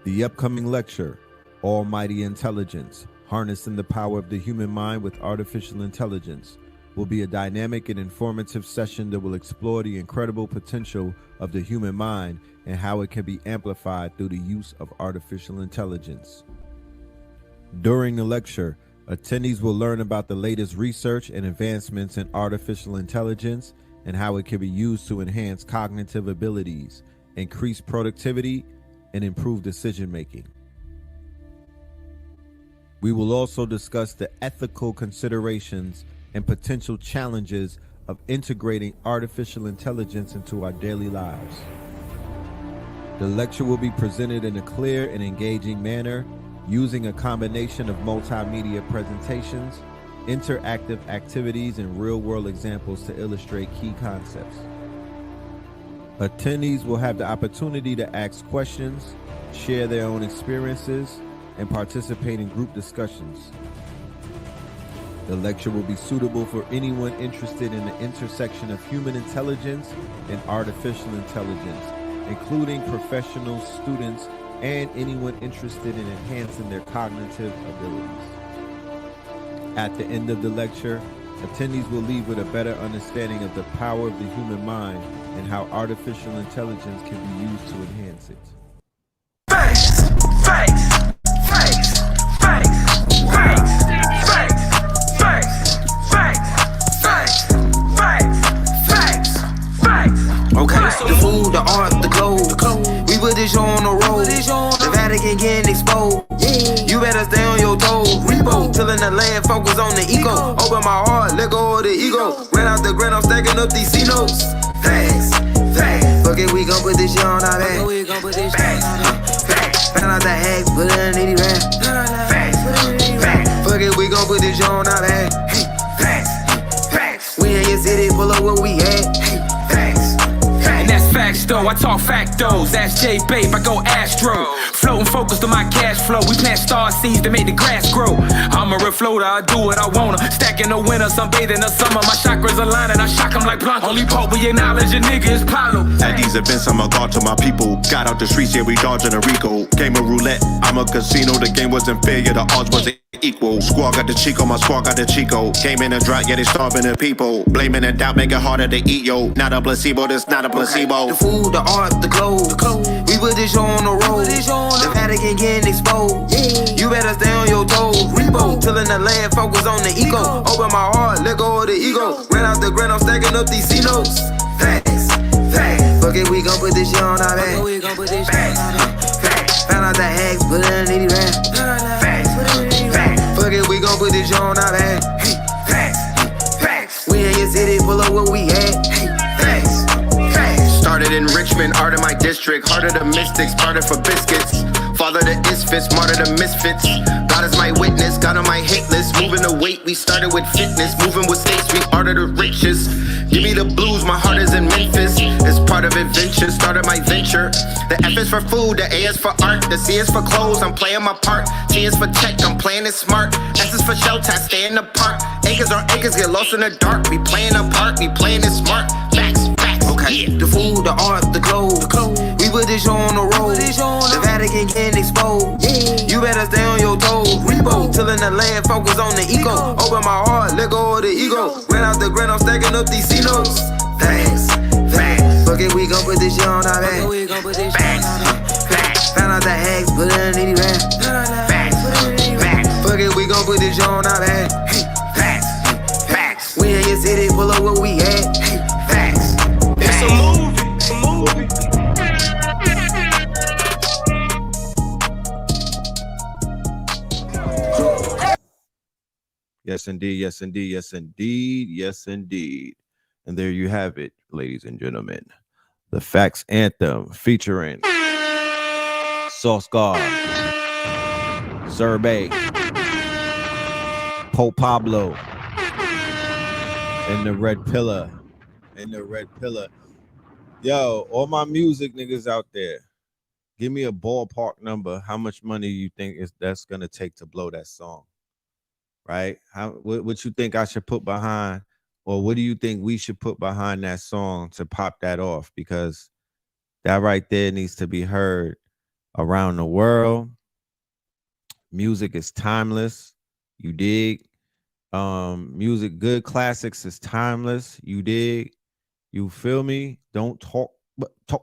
The upcoming lecture, Almighty Intelligence, Harnessing the Power of the Human Mind with Artificial Intelligence, will be a dynamic and informative session that will explore the incredible potential of the human mind and how it can be amplified through the use of artificial intelligence. During the lecture, attendees will learn about the latest research and advancements in artificial intelligence and how it can be used to enhance cognitive abilities, increase productivity, and improve decision making. We will also discuss the ethical considerations and potential challenges of integrating artificial intelligence into our daily lives. The lecture will be presented in a clear and engaging manner, using a combination of multimedia presentations, interactive activities, and real-world examples to illustrate key concepts. Attendees will have the opportunity to ask questions, share their own experiences, and participate in group discussions. The lecture will be suitable for anyone interested in the intersection of human intelligence and artificial intelligence, including professionals, students, and anyone interested in enhancing their cognitive abilities. At the end of the lecture, attendees will leave with a better understanding of the power of the human mind and how artificial intelligence can be used to enhance it. Facts, facts, facts, facts, facts, facts, facts, facts, facts, facts, facts. Okay, so the food, the art, the clothes, we put this show on the road. The Vatican getting exposed. You better stay on your toes. Repo, tilling the land, focus on the ego. Open my heart, let go of the ego. Ran out the grind, I'm stacking up these C-notes. Facts, facts. Fuck it, we gon' put this shit on our back. Facts, facts. Found out the hacks, put it in 80 rap. Facts, facts. Fuck it, we gon' put this shit on our back. Facts, facts. We in your city, pull up where we at. Facts. And that's facts though, I talk factos. That's J Babe, I go Astro. Floating focused on my cash flow. We plant star seeds to make the grass grow. I'm a refloater, I do what I wanna. Stacking the winter, sunbathing the summer. My chakras align and I shock them like Blanco. Only Pope we acknowledge a nigga is Paulo. At these events, I'm a god to my people. Got out the streets, yeah, we dodging a Rico. Game of roulette, I'm a casino. The game wasn't fair, yeah, the odds wasn't equal. Squad got the Chico, my squad got the Chico. Game in a drought, yeah, they starving the people. Blaming and doubt, make it harder to eat, yo. Not a placebo, this not a placebo. The food, the art, the clothes, we put this show on the road. The Vatican getting exposed. You better stay on your toes. Repo, tilling the land, focus on the ego. Open my heart, let go of the ego. Ran out the grind, I'm stacking up these C-notes. Facts, facts. Fuck it, we gon' put this shit on our back. Facts, facts. Found out the hacks, put it in 80 rap. Facts, facts. Fuck it, we gon' put this shit on our back. Facts, facts. We in your city, pull up where we at. Facts, facts. Started in Richmond, art of my district. Heart of the mystics, barter for biscuits. Father to isfits, martyr to misfits. God is my witness, God on my hit list. Moving the weight, we started with fitness. Moving with state street, art of the riches. Give me the blues, my heart is in Memphis. It's part of invention, started my venture. The F is for food, the A is for art. The C is for clothes, I'm playing my part. T is for tech, I'm playing it smart. S is for shelter, I stay in the park. Acres on acres, get lost in the dark. We playing a part, we playing it smart. Facts, okay. Yeah. The food, the art, the clothes. We put this show on the road. The Vatican can't expose. Yeah. You better stay on your toes. Rebo, tilling the land, focus on the eco. Open my heart, let go of the ego. Ran out the grind, I'm stacking up these C-notes. Facts. Fuck it, we gon' put this shit on our back. Facts. Found out the hacks, put it in the rap. Facts. Fuck it, we gon' put this shit on our back. Facts. We in your city, pull up where we at. Facts. It's a movie. Yes, indeed. Yes, indeed. Yes, indeed. Yes, indeed. And there you have it, ladies and gentlemen. The Facts Anthem featuring Sauce God, Survey, Pope Pablo, and the Red Pillar. Yo, all my music niggas out there, give me a ballpark number. How much money you think that's gonna take to blow that song? Right? What you think I should put behind, or what do you think we should put behind that song to pop that off? Because that right there needs to be heard around the world. Music is timeless. You dig? Music, good classics is timeless. You dig? You feel me? Don't talk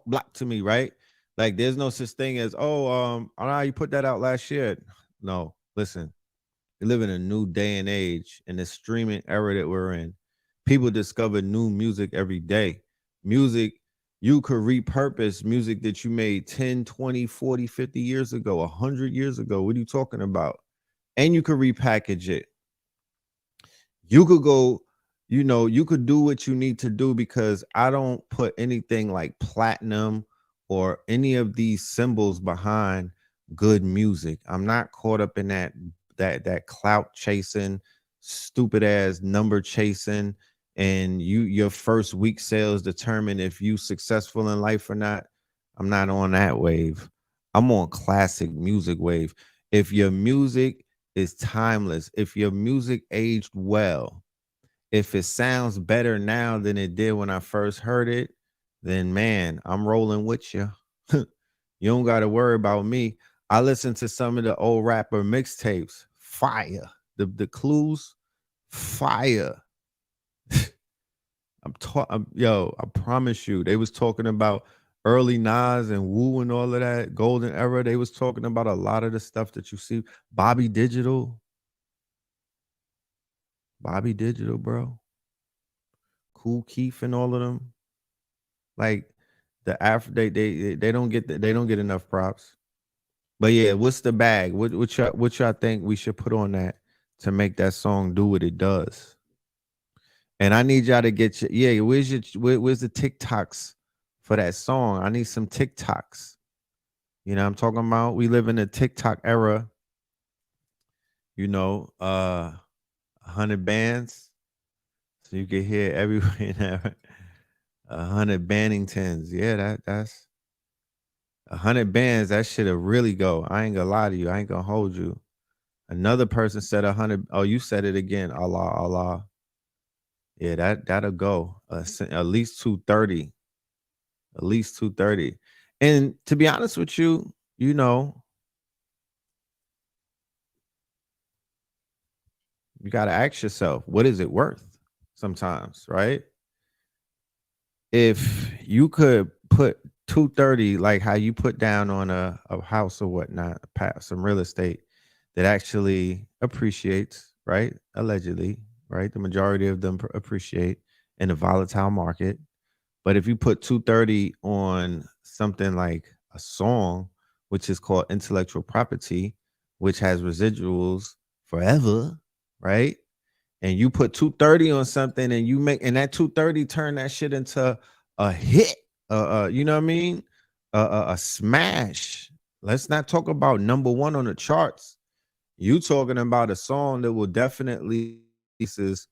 black to me, right? Like there's no such thing as, I don't know how you put that out last year. No, listen. We live in a new day and age in this streaming era that we're in. People discover new music every day. Music, you could repurpose music that you made 10, 20, 40, 50 years ago, 100 years ago. What are you talking about? And you could repackage it. You could go, you could do what you need to do, because I don't put anything like platinum or any of these symbols behind good music. I'm not caught up in that clout chasing, stupid ass number chasing, and your first week sales determine if you successful in life or not. I'm not on that wave. I'm on classic music wave. If your music is timeless, if your music aged well, if it sounds better now than it did when I first heard it, then man, I'm rolling with you. You don't got to worry about me. I listened to some of the old rapper mixtapes. Fire. The clues, fire. I promise you, they was talking about early Nas and Wu and all of that golden era. They was talking about a lot of the stuff that you see. Bobby Digital, bro. Kool Keith and all of them. Like they don't get enough props. But yeah, what's the bag? What y'all think we should put on that to make that song do what it does? And I need y'all to get where's the TikToks for that song? I need some TikToks. You know what I'm talking about? We live in a TikTok era. 100 bands. So you can hear everywhere. 100 Banningtons. Yeah, that's 100 bands. That shit'll really go. I ain't gonna lie to you. I ain't gonna hold you. Another person said 100. Oh, you said it again. Allah. Yeah, that'll go. At least 230. At least 230. And to be honest with you, you gotta ask yourself, what is it worth? Sometimes, right? If you could put 230, like how you put down on a house or whatnot, some real estate that actually appreciates, right? Allegedly, right? The majority of them appreciate in a volatile market. But if you put 230 on something like a song, which is called intellectual property, which has residuals forever, right? And you put 230 on something and that 230 turn that shit into a hit, you know what I mean? A smash. Let's not talk about #1 on the charts. You talking about a song that will definitely is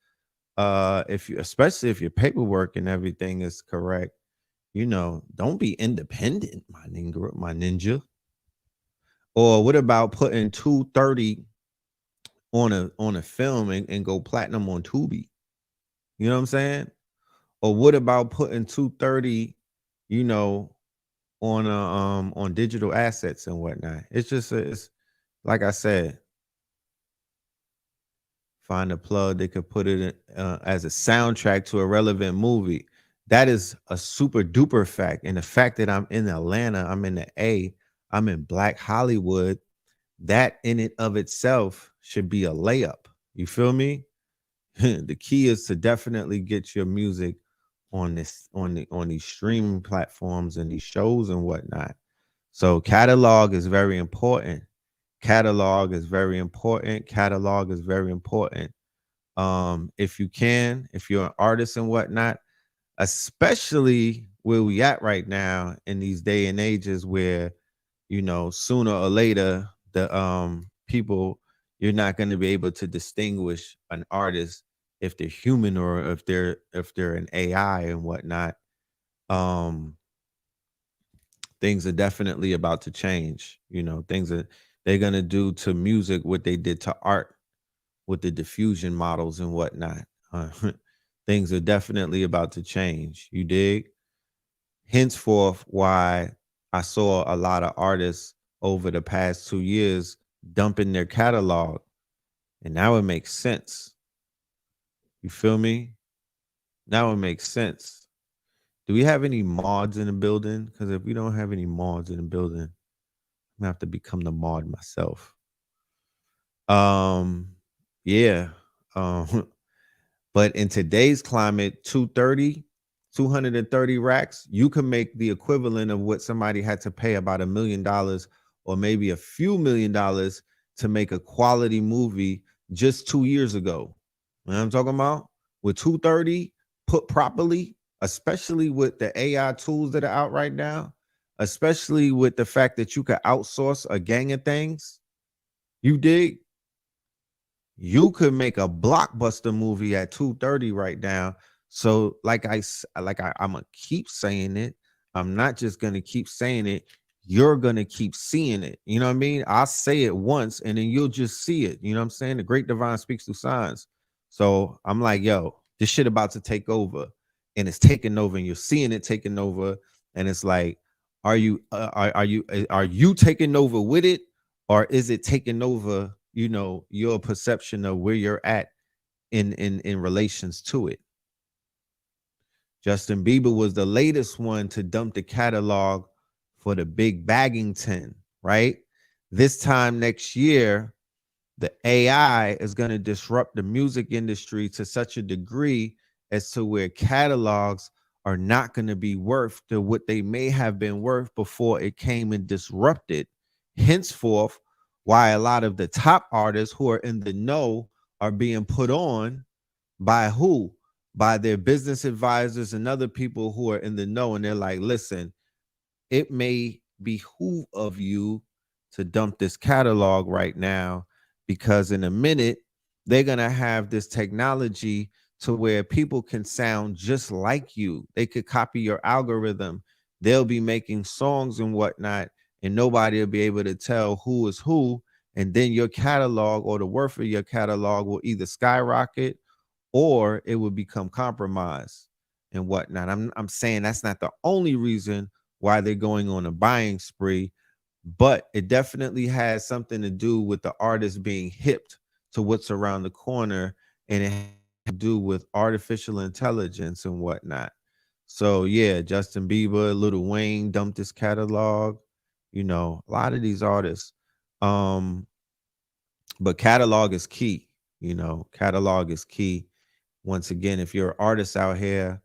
if you, especially if your paperwork and everything is correct, you know, don't be independent, my ninja. Or what about putting 230 on a film and go platinum on Tubi? You know what I'm saying? Or what about putting 230, you know, on digital assets and whatnot? It's just it's like I said, find a plug that could put it as a soundtrack to a relevant movie. That is a super duper fact. And the fact that I'm in Atlanta, I'm in the A, I'm in Black Hollywood, that in it of itself should be a layup. You feel me? The key is to definitely get your music on these streaming platforms and these shows and whatnot. So catalog is very important. Catalog is very important. Catalog is very important. If you can, if you're an artist and whatnot, especially where we at right now in these day and ages where, you know, sooner or later the people, you're not going to be able to distinguish an artist if they're human or if they're an AI and whatnot. Um, things are definitely about to change. You know, things are they're gonna do to music what they did to art with the diffusion models and whatnot. Uh, things are definitely about to change. You dig? Henceforth, why I saw a lot of artists over the past 2 years dumping their catalog, and now it makes sense. You feel me? Now it makes sense. Do we have any mods in the building? Because if we don't have any mods in the building, I'm gonna have to become the mod myself. Um, yeah. Um, but in today's climate, 230 racks, you can make the equivalent of what somebody had to pay about $1 million or maybe a few $1 million to make a quality movie just 2 years ago. You know what I'm talking about? With 230 put properly, especially with the AI tools that are out right now, especially with the fact that you could outsource a gang of things, you dig? You could make a blockbuster movie at 230 right now. So I'm gonna keep saying it. I'm not just gonna keep saying it. You're gonna keep seeing it. You know what I mean? I'll say it once and then you'll just see it. You know what I'm saying? The great divine speaks through signs. So I'm like, yo, this shit about to take over, and it's taking over, and you're seeing it taking over, and it's like, are you taking over with it, or is it taking over, you know, your perception of where you're at in relations to it? Justin Bieber was the latest one to dump the catalog for the big Baggington, right? This time next year, the AI is going to disrupt the music industry to such a degree as to where catalogs are not going to be worth to what they may have been worth before it came and disrupted. Henceforth, why a lot of the top artists who are in the know are being put on by who? By their business advisors and other people who are in the know. And they're like, listen, it may behoove of you to dump this catalog right now, because in a minute they're going to have this technology to where people can sound just like you. They could copy your algorithm. They'll be making songs and whatnot, and nobody will be able to tell who is who. And then your catalog or the worth of your catalog will either skyrocket or it will become compromised and whatnot. I'm saying that's not the only reason why they're going on a buying spree, but it definitely has something to do with the artist being hipped to what's around the corner, and it has to do with artificial intelligence and whatnot. So yeah, Justin Bieber, Lil Wayne dumped his catalog, you know, a lot of these artists. Um, but catalog is key, you know, catalog is key. Once again, if you're an artist out here,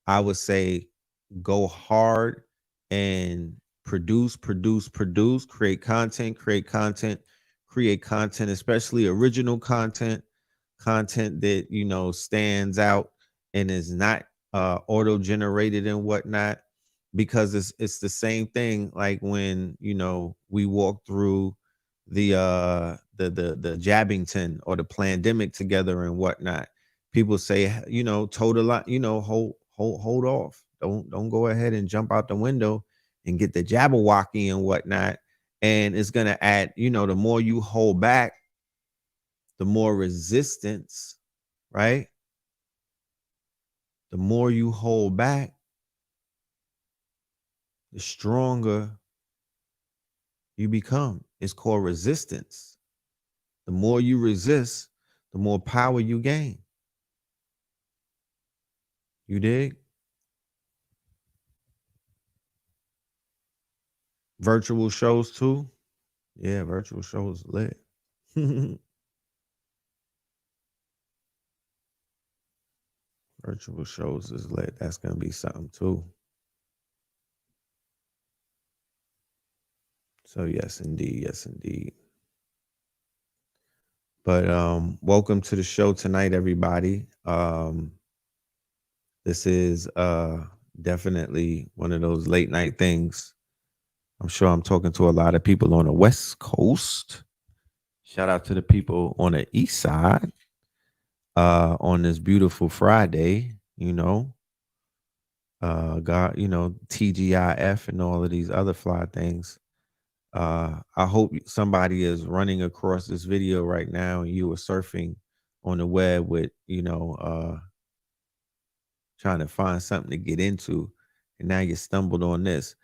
I would say go hard and produce, create content, especially original content that, you know, stands out and is not auto generated and whatnot. because it's the same thing like when, you know, we walk through the Jabbington or the pandemic together and whatnot. People say, you know, total, you know, hold off. Don't go ahead and jump out the window and get the Jabberwocky and whatnot. And it's gonna add, you know, the more you hold back, the more resistance, right? The more you hold back, the stronger you become. It's called resistance. The more you resist, the more power you gain. You dig? Virtual shows too. Yeah, virtual shows lit. Virtual shows is lit. That's gonna be something too. So yes, indeed, yes, indeed. But welcome to the show tonight, everybody. This is definitely one of those late night things. I'm sure I'm talking to a lot of people on the West Coast. Shout out to the people on the East Side on this beautiful Friday, you know. God, you know, TGIF and all of these other fly things. I hope somebody is running across this video right now and you were surfing on the web with, you know, trying to find something to get into, and now you stumbled on this.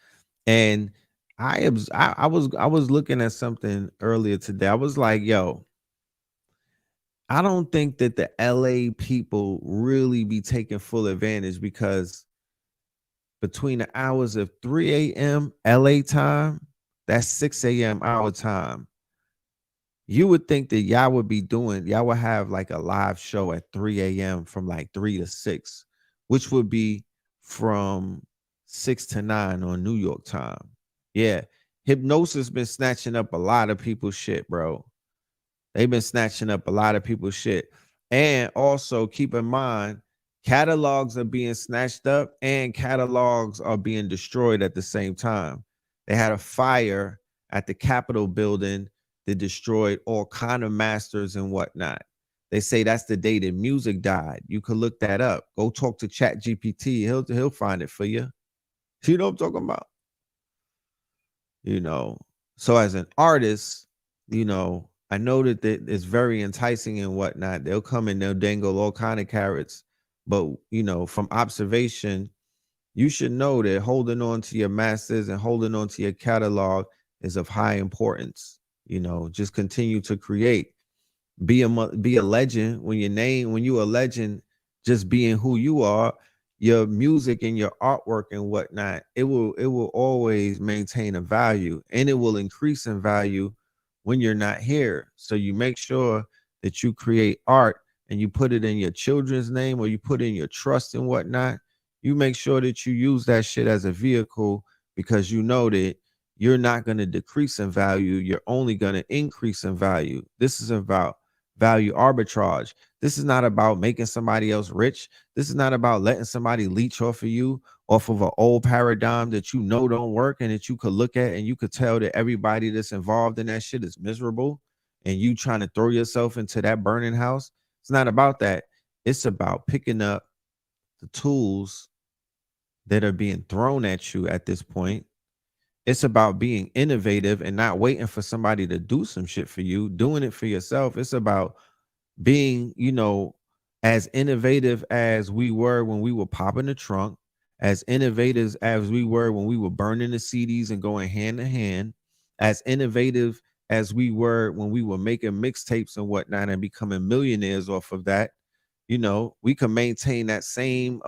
And I was looking at something earlier today. I was like, yo, I don't think that the LA people really be taking full advantage, because between the hours of 3 a.m. LA time, that's 6 a.m. our time, you would think that y'all would have like a live show at 3 a.m. from like 3 to 6, which would be from 6 to 9 on New York time. Yeah. Hypnosis been snatching up a lot of people's shit, bro. They've been snatching up a lot of people's shit. And also keep in mind, catalogs are being snatched up and catalogs are being destroyed at the same time. They had a fire at the Capitol building that destroyed all kind of masters and whatnot. They say that's the day that music died. You could look that up. Go talk to ChatGPT. He'll find it for you. You know what I'm talking about? You know, so as an artist, you know, I know that it's very enticing and whatnot. They'll come and they'll dangle all kind of carrots. But, you know, from observation, you should know that holding on to your masters and holding on to your catalog is of high importance. You know, just continue to create. Be a legend. When you're a legend, just being who you are, your music and your artwork and whatnot, it will always maintain a value, and it will increase in value when you're not here. So you make sure that you create art and you put it in your children's name, or you put in your trust and whatnot. You make sure that you use that shit as a vehicle, because you know that you're not going to decrease in value. You're only going to increase in value. This is about value arbitrage. This is not about making somebody else rich. This is not about letting somebody leech off of you, off of an old paradigm that you know don't work, and that you could look at and you could tell that everybody that's involved in that shit is miserable, and you trying to throw yourself into that burning house. It's not about that. It's about picking up the tools that are being thrown at you at this point. It's about being innovative and not waiting for somebody to do some shit for you, doing it for yourself. It's about being, you know, as innovative as we were when we were popping the trunk, as innovative as we were when we were burning the CDs and going hand to hand, as innovative as we were when we were making mixtapes and whatnot and becoming millionaires off of that. You know, we can maintain that same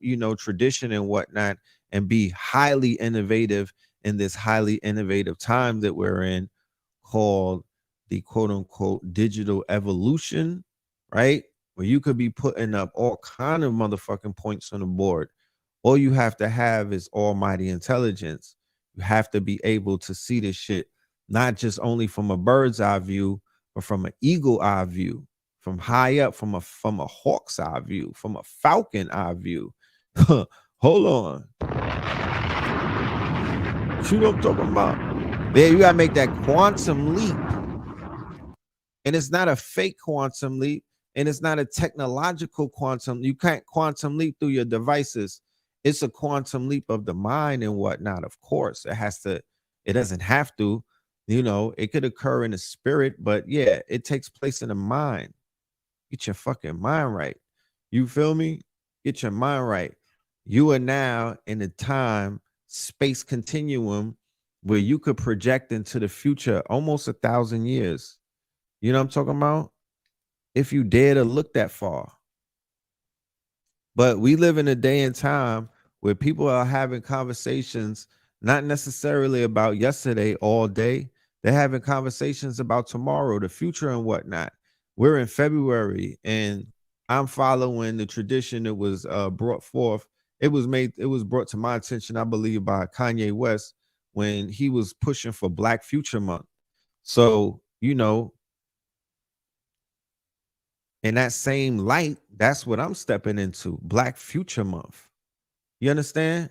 you know, tradition and whatnot, and be highly innovative in this highly innovative time that we're in, called the quote unquote digital evolution, right? Where you could be putting up all kind of motherfucking points on the board. All you have to have is almighty intelligence. You have to be able to see this shit, not just only from a bird's eye view, but from an eagle eye view, from high up, from a hawk's eye view, from a falcon eye view. Hold on. You know what I'm talking about? Yeah, you gotta make that quantum leap. And it's not a fake quantum leap, and it's not a technological quantum. You can't quantum leap through your devices. It's a quantum leap of the mind and whatnot. Of course, it doesn't have to, it could occur in the spirit, but yeah, it takes place in the mind. Get your fucking mind right. You feel me? Get your mind right. You are now in a time space continuum where you could project into the future almost 1,000 years. You know what I'm talking about? If you dare to look that far. But we live in a day and time where people are having conversations, not necessarily about yesterday all day. They're having conversations about tomorrow, the future, and whatnot. We're in February, and I'm following the tradition that was brought forth. It was brought to my attention, I believe, by Kanye West when he was pushing for Black Future Month. So, in that same light, that's what I'm stepping into, Black Future Month. You understand?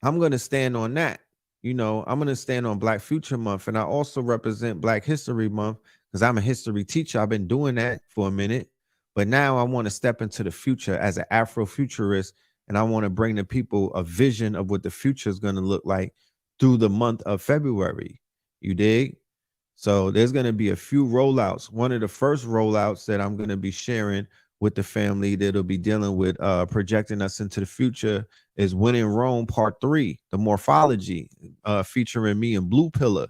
I'm going to stand on that. I'm going to stand on Black Future Month. And I also represent Black History Month because I'm a history teacher. I've been doing that for a minute. But now I want to step into the future as an Afrofuturist. And I want to bring the people a vision of what the future is going to look like through the month of February. You dig? So there's going to be a few rollouts. One of the first rollouts that I'm going to be sharing with the family that'll be dealing with projecting us into the future is When in Rome Part 3, the morphology, featuring me and Blue Pillar.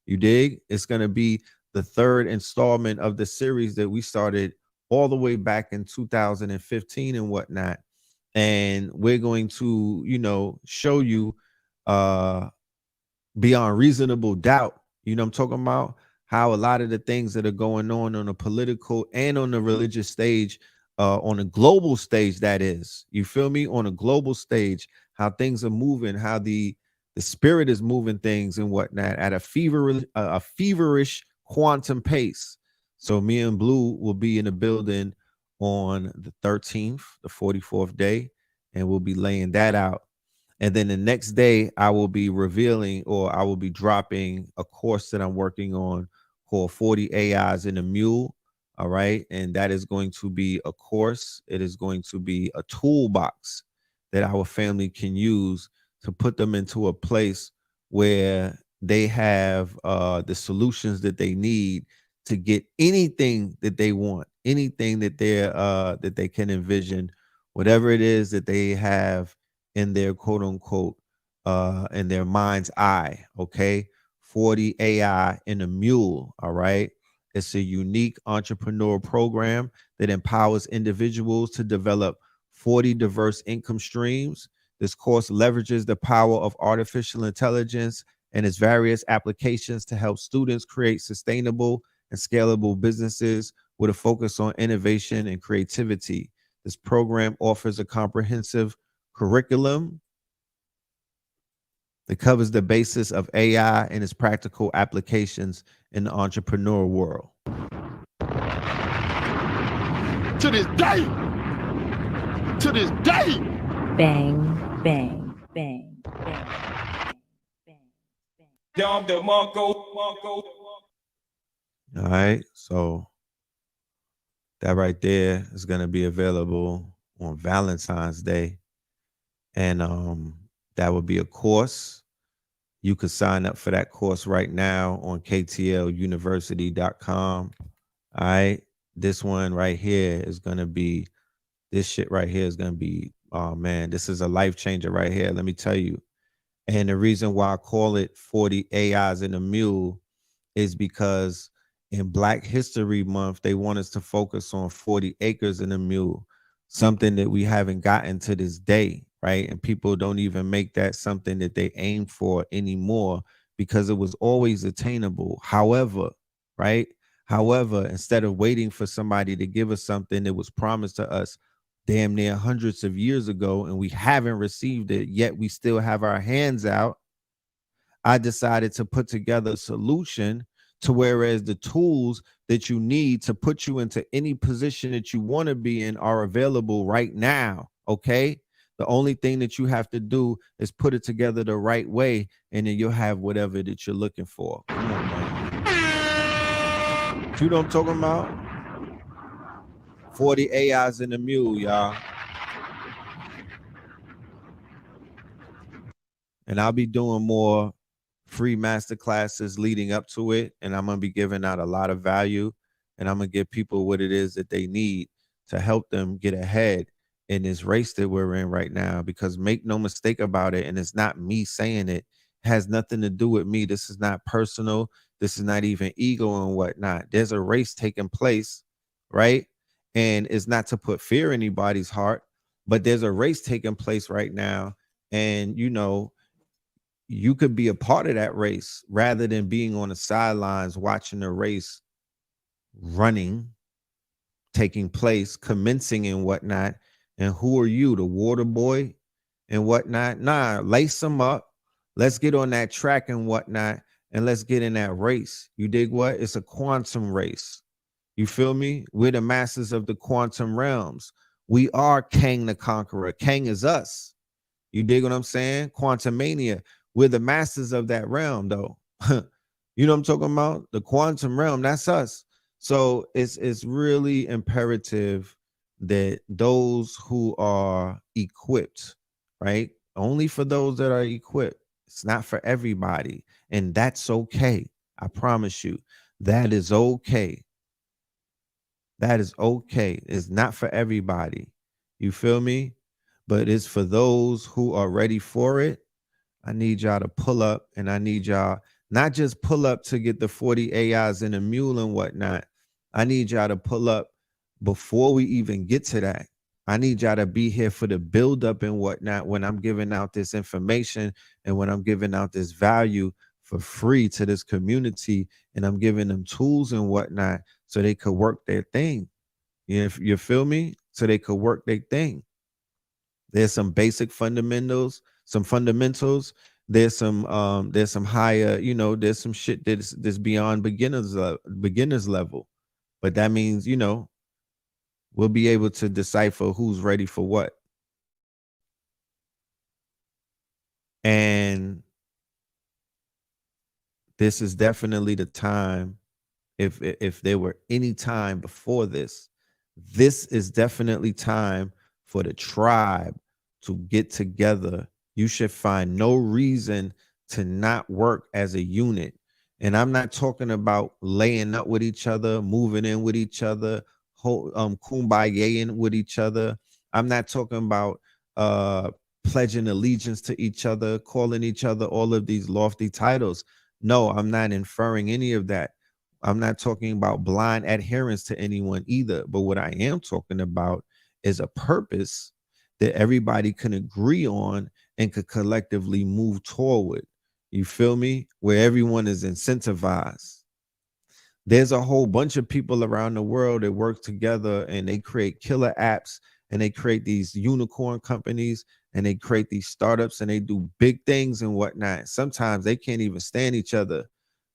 You dig? It's going to be the third installment of the series that we started all the way back in 2015 and whatnot. And we're going to, show you beyond reasonable doubt, I'm talking about, how a lot of the things that are going on a political and on the religious stage, on a global stage, that is, you feel me, on a global stage, how things are moving, how the spirit is moving things and whatnot at a feverish quantum pace. So me and Blue will be in the building on the 13th, the 44th day, and we'll be laying that out. And then the next day, I will be revealing, or I will be dropping a course that I'm working on called 40 AIs in a Mule. All right. And that is going to be a course. It is going to be a toolbox that our family can use to put them into a place where they have the solutions that they need to get anything that they want, anything that they can envision, whatever it is that they have in their quote unquote in their mind's eye. Okay. 40 AI in a Mule. All right. It's a unique entrepreneur program that empowers individuals to develop 40 diverse income streams. This course leverages the power of artificial intelligence and its various applications to help students create sustainable and scalable businesses with a focus on innovation and creativity. This program offers a comprehensive curriculum that covers the basis of AI and its practical applications in the entrepreneur world. To this day, Bang, bang, bang, bang, bang, bang. All right, so that right there is going to be available on Valentine's Day. And that would be a course. You could sign up for that course right now on ktluniversity.com. All right. This one right here is going to be, this shit right here is going to be, oh man, this is a life changer right here. Let me tell you. And the reason why I call it 40 AIs in a Mule is because in Black History Month, they want us to focus on 40 acres in a mule, something that we haven't gotten to this day, right? And people don't even make that something that they aim for anymore because it was always attainable. However, right? However, instead of waiting for somebody to give us something that was promised to us damn near hundreds of years ago and we haven't received it, yet we still have our hands out, I decided to put together a solution to whereas the tools that you need to put you into any position that you want to be in are available right now. Okay. The only thing that you have to do is put it together the right way, and then you'll have whatever that you're looking for. Come on, man. You know what I'm talking about? 40 AIs in the mule, y'all. And I'll be doing more free master classes leading up to it. And I'm going to be giving out a lot of value. And I'm going to give people what it is that they need to help them get ahead in this race that we're in right now. Because make no mistake about it, and it's not me saying it, has nothing to do with me. This is not personal. This is not even ego and whatnot. There's a race taking place, right? And it's not to put fear in anybody's heart, but there's a race taking place right now. And, you know, you could be a part of that race rather than being on the sidelines watching the race running, taking place, commencing and whatnot. And who are you, the water boy and whatnot? Nah, lace them up. Let's get on that track and whatnot, and let's get in that race. You dig what? It's a quantum race. You feel me? We're the masters of the quantum realms. We are Kang the Conqueror. Kang is us. You dig what I'm saying? Quantum mania. We're the masters of that realm, though. You know what I'm talking about? The quantum realm, that's us. So it's really imperative that those who are equipped, right? Only for those that are equipped. It's not for everybody. And that's okay. I promise you. That is okay. That is okay. It's not for everybody. You feel me? But it's for those who are ready for it. I need y'all to pull up, and I need y'all not just pull up to get the 40 AIs in a mule and whatnot. I need y'all to pull up before we even get to that. I need y'all to be here for the buildup and whatnot when I'm giving out this information and when I'm giving out this value for free to this community, and I'm giving them tools and whatnot so they could work their thing. You feel me? So they could work their thing. There's some basic fundamentals, some fundamentals. There's some higher, you know, there's some shit that's beyond beginners level. But that means, you know, we'll be able to decipher who's ready for what. And this is definitely the time. If there were any time before this, this is definitely time for the tribe to get together. You should find no reason to not work as a unit. And I'm not talking about laying up with each other, moving in with each other, kumbayaing with each other. I'm not talking about pledging allegiance to each other, calling each other all of these lofty titles. No, I'm not inferring any of that. I'm not talking about blind adherence to anyone either. But what I am talking about is a purpose that everybody can agree on and could collectively move toward. You feel me? Where everyone is incentivized. There's a whole bunch of people around the world that work together, and they create killer apps, and they create these unicorn companies, and they create these startups, and they do big things and whatnot. Sometimes they can't even stand each other,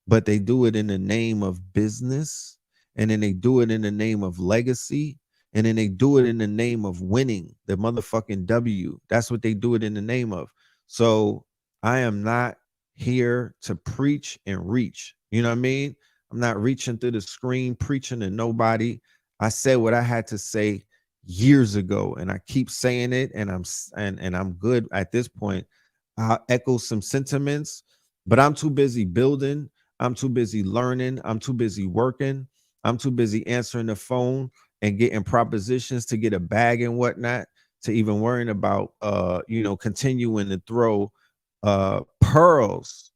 but they do it in the name of business, and then they do it in the name of legacy, and then they do it in the name of winning, the motherfucking W. That's what they do it in the name of. So I am not here to preach and reach. You know what I mean? I'm not reaching through the screen, preaching to nobody. I said what I had to say years ago, and I keep saying it, and I'm good at this point. I'll echo some sentiments, but I'm too busy building. I'm too busy learning. I'm too busy working. I'm too busy answering the phone and getting propositions to get a bag and whatnot, to even worrying about continuing to throw pearls.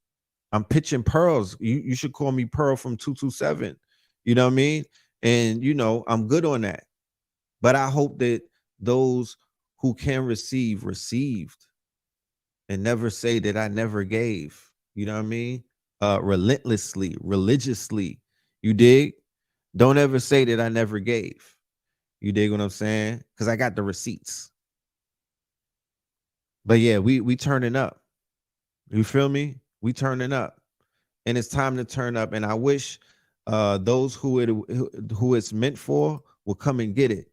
I'm pitching pearls. You should call me Pearl from 227. You know what I mean? And I'm good on that. But I hope that those who can receive received, and never say that I never gave. You know what I mean? Relentlessly, religiously. You dig? Don't ever say that I never gave. You dig what I'm saying? Because I got the receipts. But yeah, we turning up. You feel me? We turning up. And it's time to turn up. And I wish those who it's meant for will come and get it.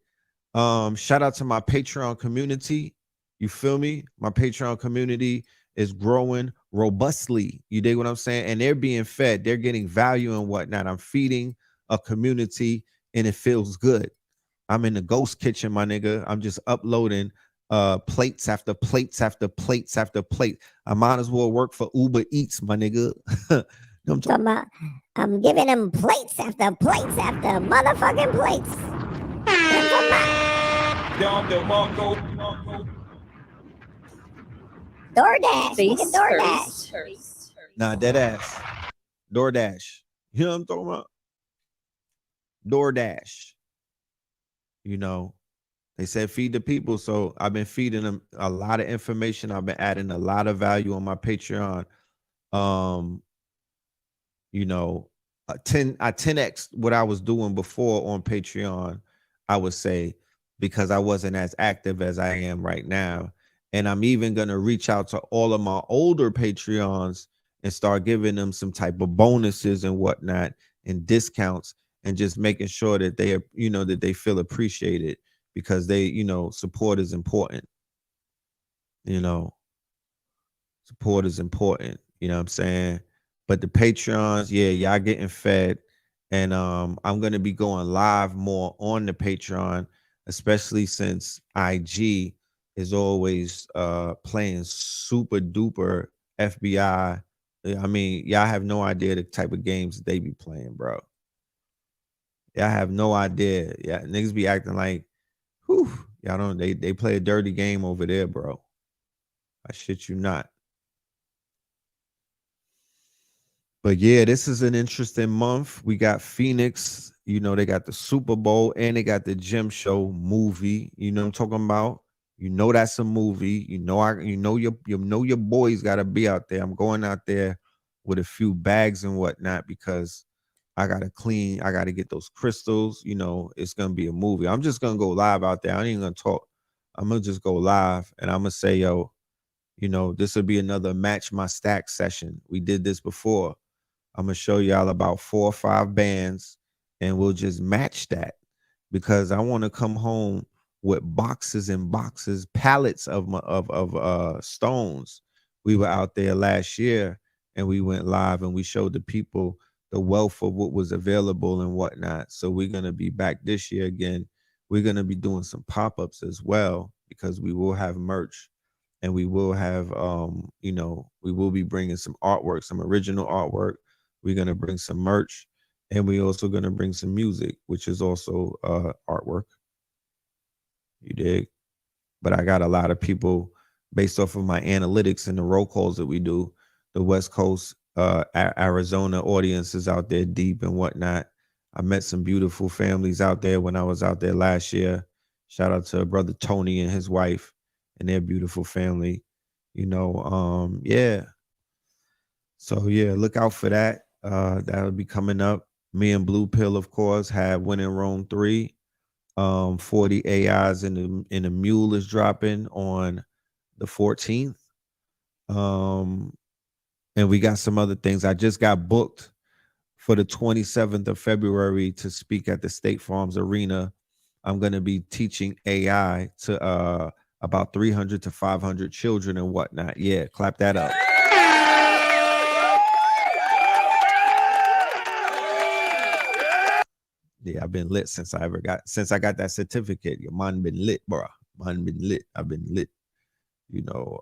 Shout out to my Patreon community. You feel me? My Patreon community is growing robustly. You dig what I'm saying? And they're being fed. They're getting value and whatnot. I'm feeding a community and it feels good. I'm in the ghost kitchen, my nigga. I'm just uploading plates after plates after plates after plate. I might as well work for Uber Eats, my nigga. I'm giving them plates after plates after motherfucking plates. DoorDash, Face nigga, DoorDash. first. Nah, dead ass. DoorDash. You know what I'm talking about? DoorDash. You know, they said feed the people. So I've been feeding them a lot of information. I've been adding a lot of value on my Patreon. You know, I 10x what I was doing before on Patreon, I would say, because I wasn't as active as I am right now. And I'm even going to reach out to all of my older Patreons and start giving them some type of bonuses and whatnot and discounts, and just making sure that they are, you know, that they feel appreciated, because they, you know, support is important. You know, support is important. You know what I'm saying? But the Patreons, yeah, y'all getting fed. And I'm gonna be going live more on the Patreon, especially since IG is always playing super duper FBI. I mean, y'all have no idea the type of games they be playing, bro. Y'all have no idea. Yeah, niggas be acting like, whew, y'all don't, they play a dirty game over there, bro. I shit you not. But yeah, this is an interesting month. We got Phoenix, you know, they got the Super Bowl and they got the Gym Show movie. You know what I'm talking about? You know that's a movie. You know your boys gotta be out there. I'm going out there with a few bags and whatnot, because I gotta get those crystals. You know, it's gonna be a movie. I'm just gonna go live out there. I ain't gonna talk. I'm gonna just go live and I'm gonna say, yo, you know, this will be another match my stack session. We did this before. I'm gonna show y'all about 4 or 5 bands and we'll just match that, because I want to come home with boxes and boxes, pallets of stones. We were out there last year and we went live and we showed the people the wealth of what was available and whatnot. So we're gonna be back this year again. We're gonna be doing some pop-ups as well, because we will have merch and we will have you know, we will be bringing some artwork, some original artwork. We're gonna bring some merch, and we also gonna bring some music, which is also artwork. You dig? But I got a lot of people based off of my analytics and the roll calls that we do. The West Coast, Arizona audience is out there deep and whatnot. I met some beautiful families out there when I was out there last year. Shout out to brother Tony and his wife and their beautiful family. You know, yeah. So yeah, look out for that. That'll be coming up. Me and Blue Pill, of course, have When in Rome 3. 40 AIs in the Mule is dropping on the 14th. And we got some other things. I just got booked for the 27th of February to speak at the State Farms Arena. I'm going to be teaching AI to about 300 to 500 children and whatnot. Yeah, clap that up. Yeah, I've been lit since I got that certificate. Your man been lit, bro. Mine been lit. I've been lit. You know,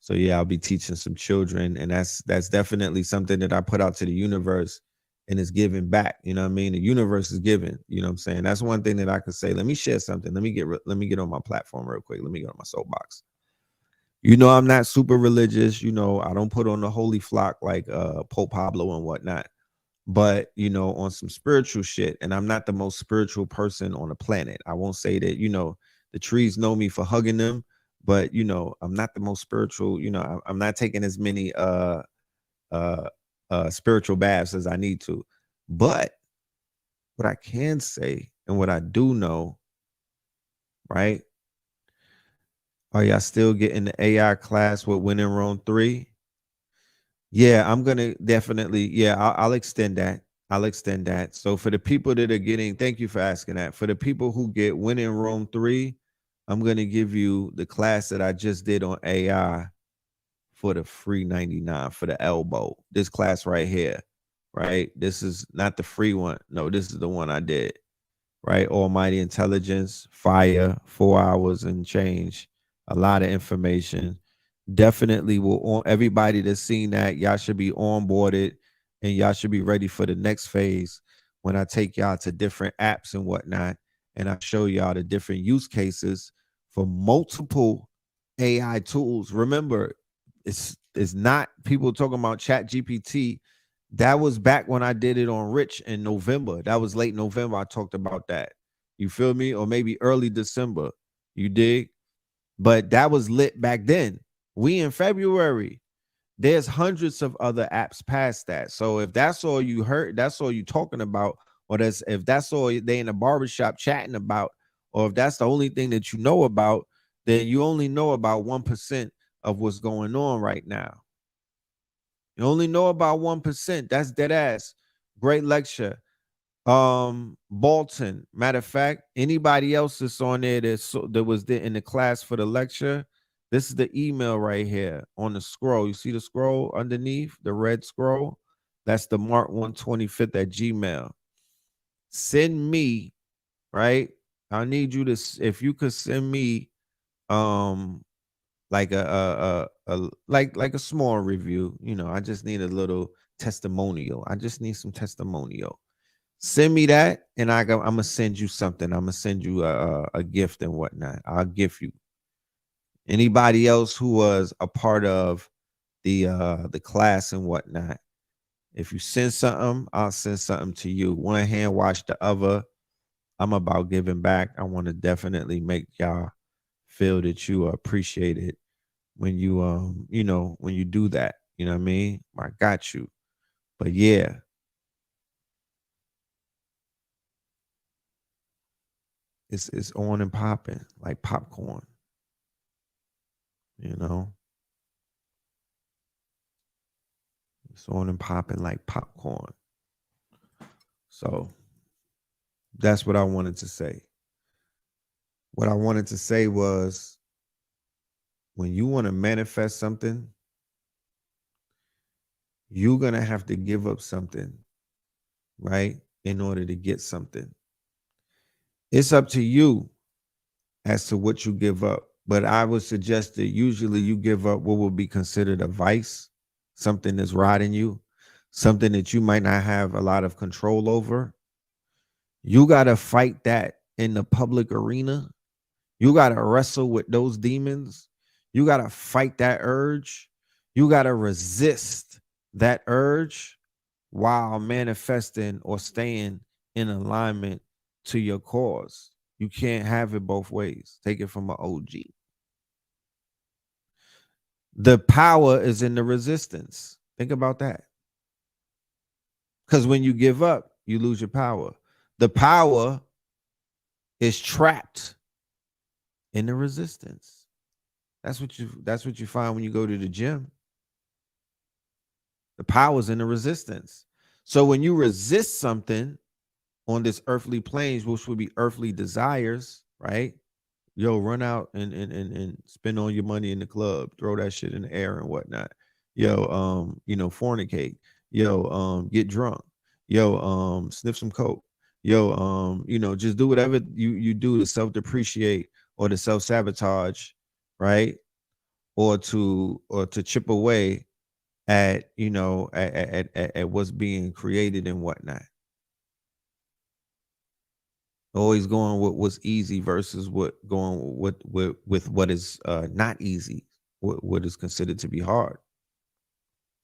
so yeah, I'll be teaching some children, and that's definitely something that I put out to the universe, and it's giving back. You know what I mean? The universe is giving. You know what I'm saying? That's one thing that I could say. Let me share something. Let me get on my platform real quick. Let me get on my soapbox. You know, I'm not super religious. You know, I don't put on the holy flock like Pope Pablo and whatnot. But, you know, on some spiritual shit, and I'm not the most spiritual person on the planet. I won't say that, you know, the trees know me for hugging them, but, you know, I'm not the most spiritual. You know, I'm not taking as many spiritual baths as I need to. But what I can say and what I do know, right? Are y'all still getting the AI class with When in Rome 3? Yeah, I'm gonna definitely. Yeah, I'll extend that. I'll extend that. So for the people that are getting, thank you for asking that. For the people who get When in Rome 3, I'm going to give you the class that I just did on AI for the free 99 for the elbow. This class right here, right? This is not the free one. No, this is the one I did, right? Almighty Intelligence, fire, 4 hours and change, a lot of information. Definitely will on everybody that's seen that, y'all should be onboarded and y'all should be ready for the next phase when I take y'all to different apps and whatnot. And I show y'all the different use cases for multiple AI tools. Remember, it's not people talking about Chat GPT. That was back when I did it on Rich in November. That was late November. I talked about that. You feel me? Or maybe early December. You dig? But that was lit back then. We in February. There's hundreds of other apps past that. So if that's all you heard, that's all you talking about, or that's if that's all they in a barbershop chatting about, or if that's the only thing that you know about, then you only know about 1% of what's going on right now. You only know about 1%. That's dead ass. Great lecture. Bolton. Matter of fact, anybody else that's on there that was there in the class for the lecture, this is the email right here on the scroll. You see the scroll underneath, the red scroll? That's the Mark 125th at Gmail. Send me, right? I need you to, if you could send me like like a small review. You know, I just need a little testimonial. I just need some testimonial. Send me that, and I'm gonna send you something. I'm gonna send you a gift and whatnot. I'll gift you. Anybody else who was a part of the class and whatnot, if you send something, I'll send something to you. One hand wash the other. I'm about giving back. I want to definitely make y'all feel that you appreciate it when you you know, when you do that. You know what I mean? I got you. But yeah. It's on and popping like popcorn. You know? It's on and popping like popcorn. So that's what I wanted to say. What I wanted to say was when you want to manifest something, you're going to have to give up something, right? In order to get something. It's up to you as to what you give up. But I would suggest that usually you give up what would be considered a vice, something that's riding you, something that you might not have a lot of control over. You got to fight that in the public arena. You got to wrestle with those demons. You got to fight that urge. You got to resist that urge while manifesting or staying in alignment to your cause. You can't have it both ways. Take it from an OG. The power is in the resistance. Think about that. Because when you give up, you lose your power. The power is trapped in the resistance. That's what you find when you go to the gym. The power's in the resistance. So when you resist something on this earthly planes, which would be earthly desires, right? Yo, run out and spend all your money in the club, throw that shit in the air and whatnot. Yo, you know, fornicate. Yo, get drunk. Yo, sniff some coke. Yo, you know, just do whatever you do to self-depreciate or to self-sabotage, right? Or to chip away at, you know, at what's being created and whatnot. Always going with what's easy versus going with what is not easy, what is considered to be hard,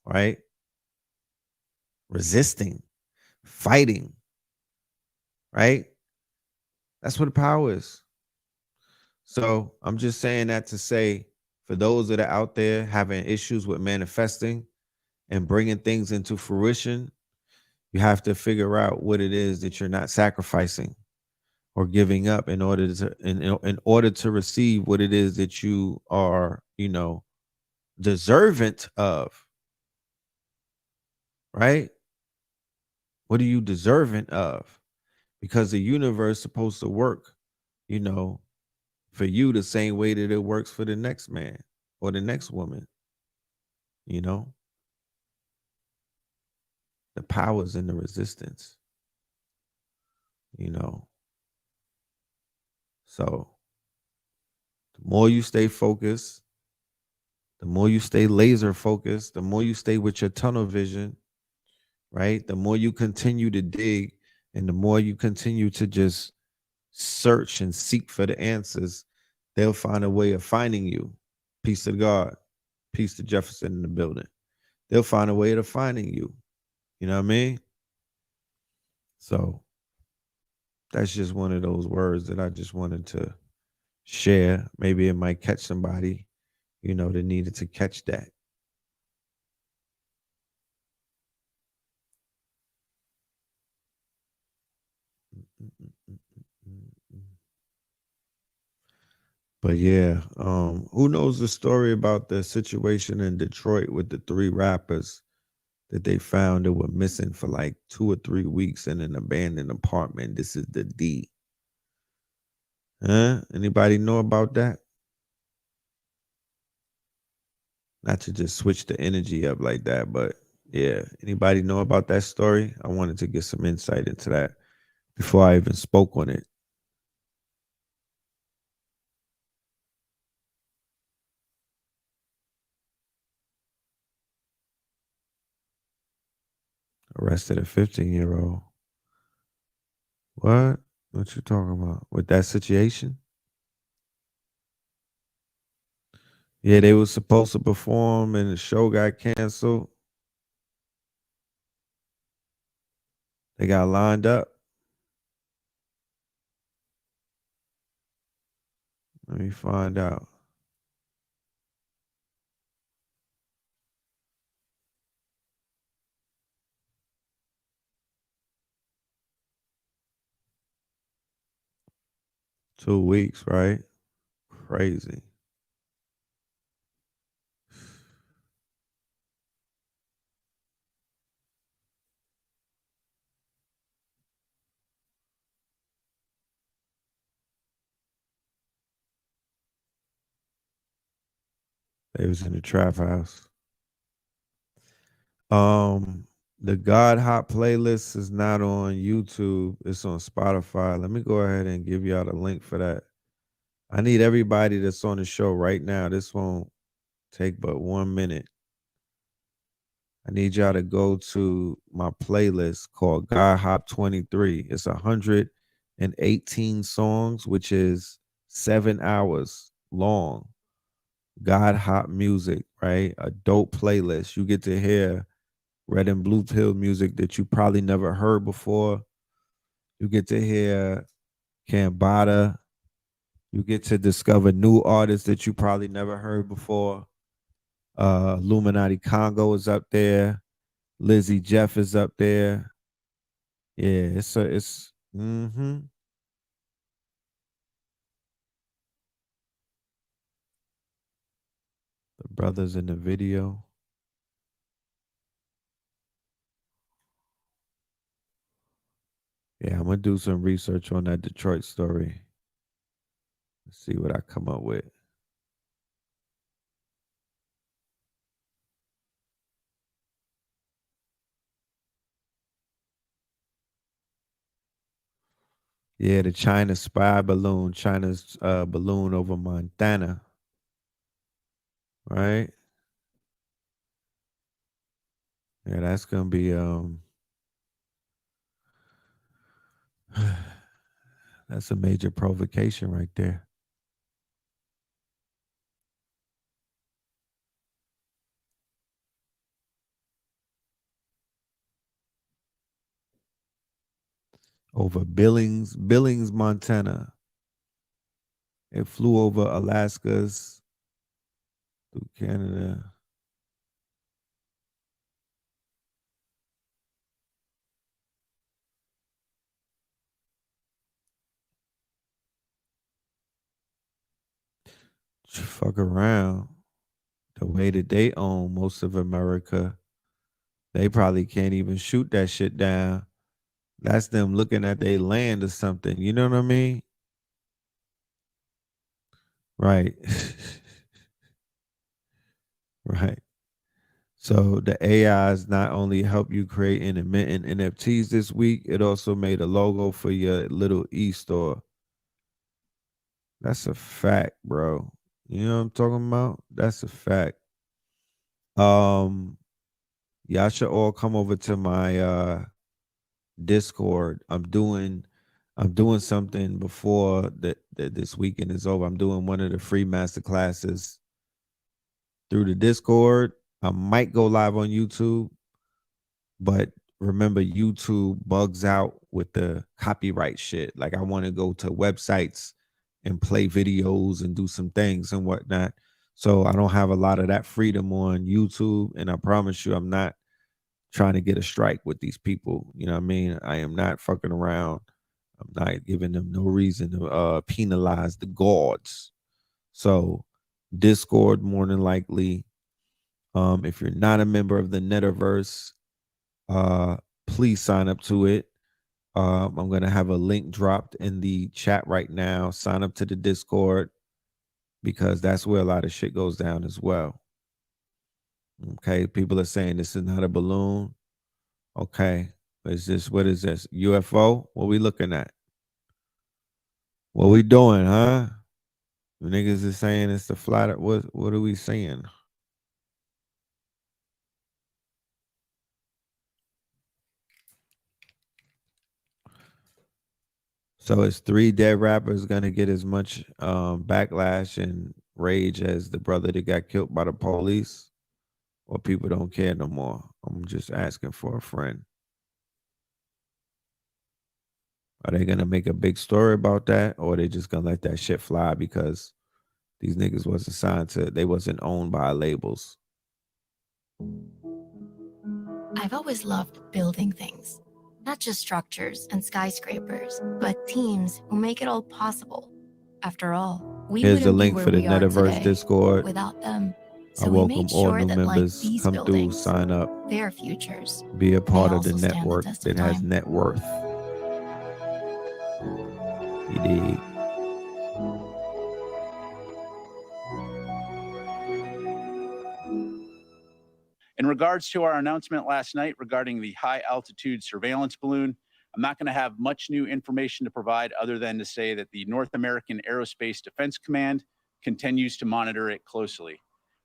right? Resisting, fighting, right? That's what the power is. So I'm just saying that to say, for those that are out there having issues with manifesting and bringing things into fruition, you have to figure out what it is that you're not sacrificing or giving up in order to receive what it is that you are, you know, deserving of, right? What are you deserving of? Because the universe is supposed to work, you know, for you the same way that it works for the next man or the next woman. You know, the powers in the resistance, you know. So the more you stay focused, the more you stay laser focused, the more you stay with your tunnel vision, right? The more you continue to dig and the more you continue to just search and seek for the answers, they'll find a way of finding you. Peace to God, peace to Jefferson in the building. They'll find a way of finding you. You know what I mean? So that's just one of those words that I just wanted to share. Maybe it might catch somebody, you know, that needed to catch that. But yeah, who knows the story about the situation in Detroit with the 3 rappers that they found that were missing for like 2 or 3 weeks in an abandoned apartment? This is the D. Huh? Anybody know about that? Not to just switch the energy up like that, but yeah. Anybody know about that story? I wanted to get some insight into that before I even spoke on it. Arrested a 15-year-old. What? What you talking about? With that situation? Yeah, they was supposed to perform and the show got canceled. They got lined up. Let me find out. Two weeks, right? Crazy. They was in the trap house. The God Hop playlist is not on YouTube. It's on Spotify. Let me go ahead and give y'all the link for that. I need everybody that's on the show right now. This won't take but 1 minute. I need y'all to go to my playlist called God Hop 23. It's 118 songs, which is 7 hours long. God Hop music, right? A dope playlist. You get to hear red and blue pill music that you probably never heard before. You get to hear Cambada. You get to discover new artists that you probably never heard before. Illuminati Congo is up there. Lizzie Jeff is up there. Yeah, it's the brothers in the video. Yeah, I'm gonna do some research on that Detroit story. Let's see what I come up with. Yeah, the China spy balloon, China's balloon over Montana. Right? Yeah, that's gonna be that's a major provocation right there. Over Billings, Montana. It flew over Alaska's through Canada. Fuck around. The way that they own most of America, they probably can't even shoot that shit down. That's them looking at their land or something. You know what I mean? Right. Right. So the AIs not only help you create and mint NFTs this week, it also made a logo for your little e-store. That's a fact, bro. You know what I'm talking about? That's a fact. Y'all should all come over to my Discord. I'm doing something before this weekend is over. I'm doing one of the free master classes through the Discord. I might go live on YouTube, but remember YouTube bugs out with the copyright shit. Like I want to go to websites and play videos and do some things and whatnot. So I don't have a lot of that freedom on YouTube. And I promise you, I'm not trying to get a strike with these people. You know what I mean? I am not fucking around. I'm not giving them no reason to penalize the gods. So Discord, more than likely. If you're not a member of the Netaverse, please sign up to it. I'm going to have a link dropped in the chat right now. Sign up to the Discord because that's where a lot of shit goes down as well. Okay, people are saying this is not a balloon. Okay, what is this? UFO? What we looking at? What we doing, huh? The niggas is saying it's the flat. What are we saying? So is 3 dead rappers gonna get as much backlash and rage as the brother that got killed by the police? Or people don't care no more? I'm just asking for a friend. Are they gonna make a big story about that, or are they just gonna let that shit fly because these niggas wasn't signed to, they wasn't owned by labels? I've always loved building things, not just structures and skyscrapers, but teams who make it all possible. After all, we Here's the wouldn't be link where for the we are Netaverse today Discord. without them. I So we welcome made all sure new that, like members. these Come through, buildings, sign up, their futures be a part may of the also stand the network test of that has time. net worth. You dig? In regards to our announcement last night regarding the high altitude surveillance balloon, I'm not going to have much new information to provide other than to say that the North American Aerospace Defense Command continues to monitor it closely.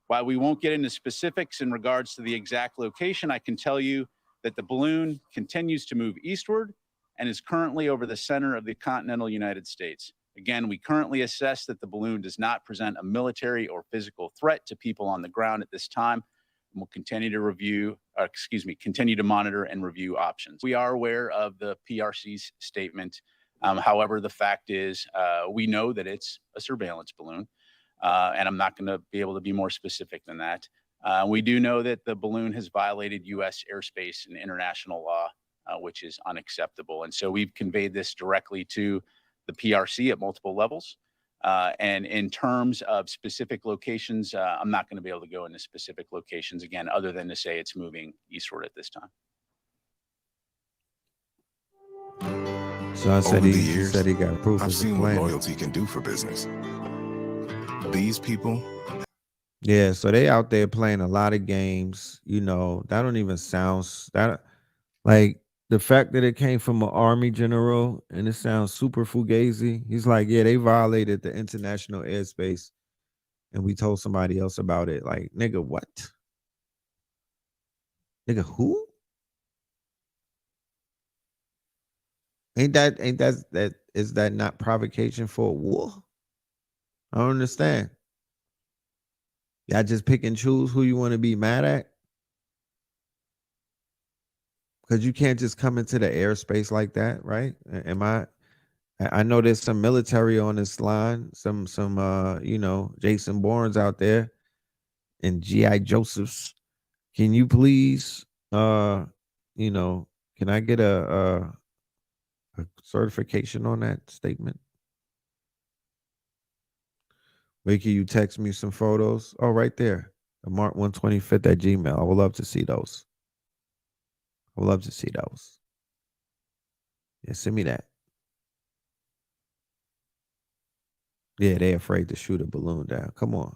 While we won't get into specifics in regards to the exact location, I can tell you that the balloon continues to move eastward and is currently over the center of the continental United States. Again, we currently assess that the balloon does not present a military or physical threat to people on the ground at this time. We'll continue to monitor and review options. We are aware of the PRC's statement. However, the fact is, we know that it's a surveillance balloon, and I'm not going to be able to be more specific than that. We do know that the balloon has violated U.S. airspace and international law, which is unacceptable. And so we've conveyed this directly to the PRC at multiple levels. And in terms of specific locations, I'm not going to be able to go into specific locations again, other than to say it's moving eastward at this time. So I said Over the he years, said he got proof I've as a seen what plan. loyalty can do for business. These people. Yeah, so they out there playing a lot of games. You know, that don't even sound that like the fact that it came from an army general and it sounds super fugazi. He's like, yeah, they violated the international airspace, and we told somebody else about it. Like, nigga, what? Nigga, who? Ain't that is that not provocation for a war? I don't understand. Y'all just pick and choose who you want to be mad at? Because you can't just come into the airspace like that, right? Am I know there's some military on this line, some you know, Jason Bournes out there and G.I. Josephs. Can you please you know, can I get a certification on that statement? Wait, can you text me some photos? Oh, right there. The Mark 125th at Gmail. I would love to see those. I would love to see those. Yeah, send me that. Yeah, they afraid to shoot a balloon down. Come on.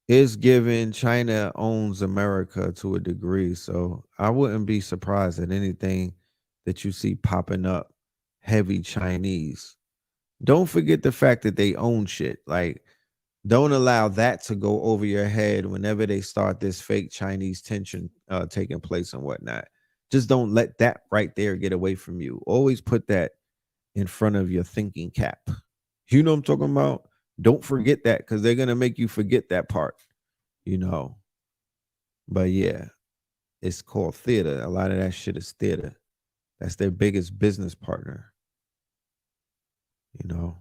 It's given China owns America to a degree, so I wouldn't be surprised at anything that you see popping up heavy Chinese. Don't forget the fact that they own shit. Like, don't allow that to go over your head whenever they start this fake Chinese tension taking place and whatnot. Just don't let that right there get away from you. Always put that in front of your thinking cap. You know what I'm talking about? Don't forget that because they're gonna make you forget that part, you know. But yeah, it's called theater. A lot of that shit is theater. That's their biggest business partner, you know.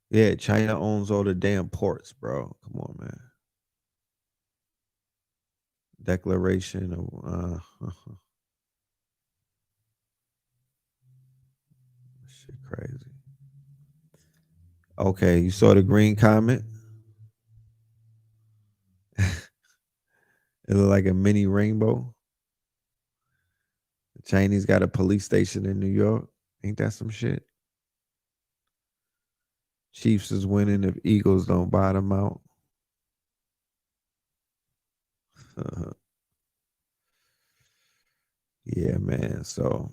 Yeah, China owns all the damn ports, bro. Come on, man. Declaration of shit crazy. Okay, you saw the green comment? It looked like a mini rainbow. The Chinese got a police station in New York. Ain't that some shit? Chiefs is winning if Eagles don't bottom out. Yeah, man. So